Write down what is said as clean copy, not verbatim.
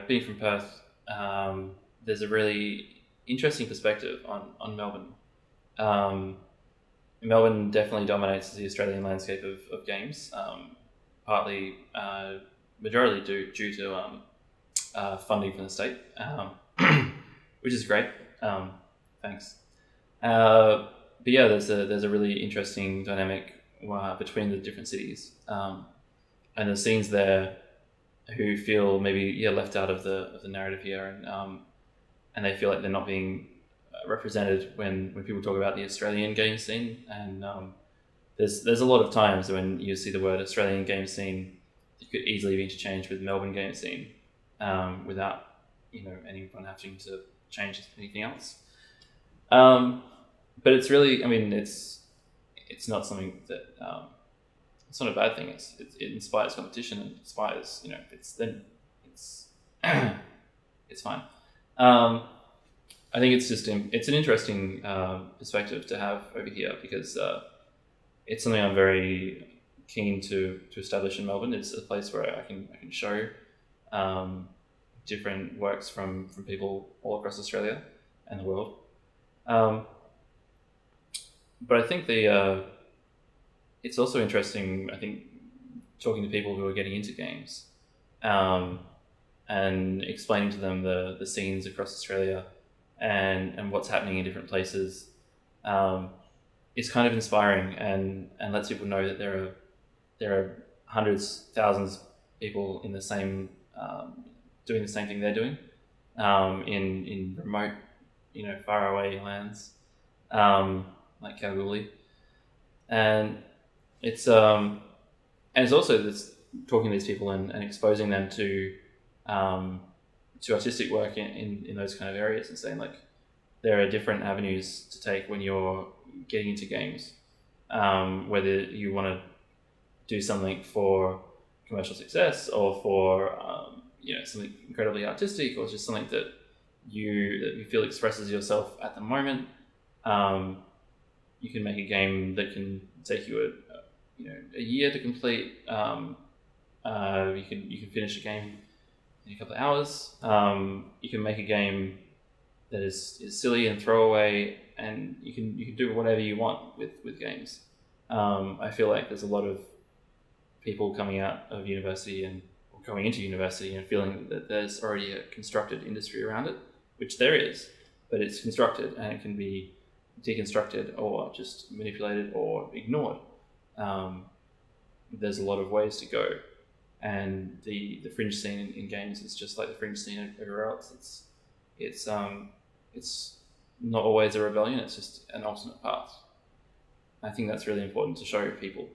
being from Perth, there's a really interesting perspective on Melbourne. Um, Melbourne definitely dominates the Australian landscape of games, partly majority due to funding from the state, which is great. Um, Thanks. But yeah, there's a really interesting dynamic between the different cities, and the scenes there who feel maybe left out of the narrative here, and they feel like they're not being represented when people talk about the Australian game scene. And there's a lot of times when you see the word Australian game scene, it could easily be interchanged with Melbourne game scene, without anyone having to change anything else. Um, but it's really, I mean, it's not something that it's not a bad thing. It inspires competition and inspires, it's it's fine. I think it's an interesting perspective to have over here, because it's something I'm very keen to establish in Melbourne. It's a place where I can show different works from people all across Australia and the world. But I think it's also interesting, I think, talking to people who are getting into games, and explaining to them the scenes across Australia and what's happening in different places. It's kind of inspiring, and lets people know that there are hundreds, thousands of people in the same doing the same thing they're doing, in remote, far away lands, like Kalgoorlie. And it's also this, talking to these people and exposing them to artistic work in those kind of areas, and saying, like, there are different avenues to take when you're getting into games, whether you want to do something for commercial success, or for something incredibly artistic, or just something that you feel expresses yourself at the moment. You can make a game that can take you a year to complete. You can finish a game in a couple of hours. You can make a game that is silly and throwaway, and you can do whatever you want with games. I feel like there's a lot of people coming out of university or going into university and feeling that there's already a constructed industry around it, which there is, but it's constructed and it can be deconstructed or just manipulated or ignored. There's a lot of ways to go, and the fringe scene in games is just like the fringe scene everywhere else. It's not always a rebellion, it's just an alternate path. I think that's really important to show people,